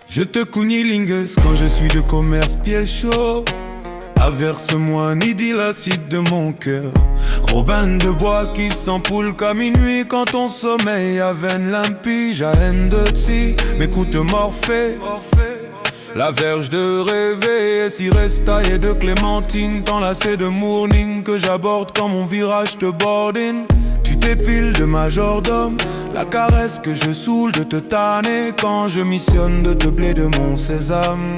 Je te cunilingus quand je suis de commerce pied chaud. Averse-moi un idylle acide de mon cœur. Robin de bois qui s'ampoule qu'à minuit quand ton sommeil à veine limpide, à haine de psy, m'écoute Morphée. La verge de rêver, si reste taillée de clémentine, t'enlacée de morning que j'aborde quand mon virage te bordine. Tu t'épiles de majordome, la caresse que je saoule de te tanner quand je missionne de te blé de mon sésame.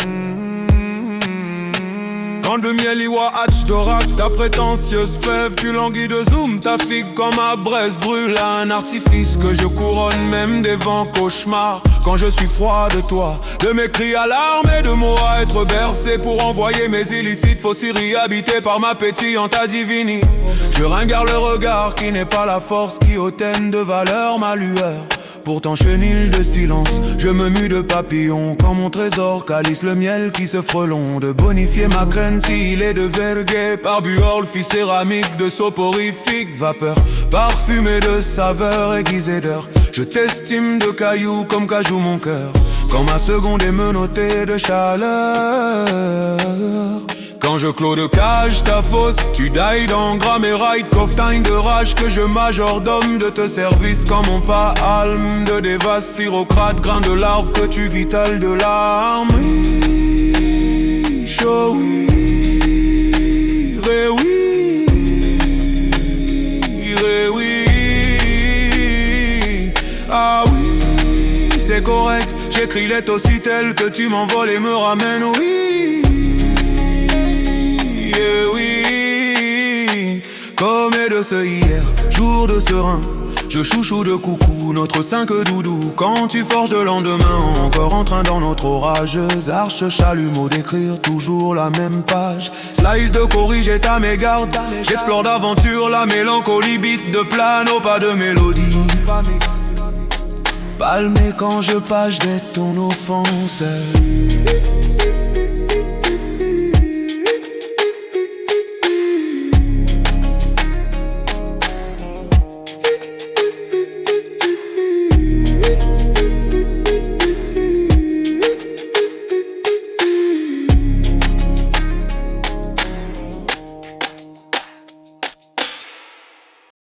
Quand de miel iwa hatch d'orac, ta prétentieuse fève, tu languis de zoom, ta figue comme à braise brûle à un artifice que je couronne même des vents cauchemars. Quand je suis froid de toi, de mes cris à larmes et de mots à être bercé pour envoyer mes illicites fossilleries habitées par ma pétillante adivini. Je ringarde le regard qui n'est pas la force qui hautaine de valeur ma lueur. Pourtant chenille de silence, je me mue de papillon quand mon trésor calice le miel qui se frelon. De bonifier ma graine s'il est de verguer par buorle, fit céramique de soporifique, vapeur parfumée de saveur aiguisée d'heure. Je t'estime de cailloux comme cajou mon cœur, quand ma seconde est menottée de chaleur. Quand je clôt de cage ta fosse, tu dailles dans grammes et ride, cofftagne de rage que je majordome de te service comme mon palme de dévaste, sirocrate, grain de larve que tu vitales de larmes. Oui, chaud, oui, ré, oui, ré, oui. Ah oui, c'est correct, j'écris les aussi telles que tu m'envoles et me ramènes, oui. Oui, comme est de ce hier, jour de serein, je chouchou de coucou, notre 5 doudou. Quand tu forges de lendemain, encore en train dans notre orageuse arche chalumeau d'écrire toujours la même page. Slice de corriger ta mégarde, j'explore d'aventure la mélancolie, beat de plano, pas de mélodie. Palmé quand je page d'être ton offense.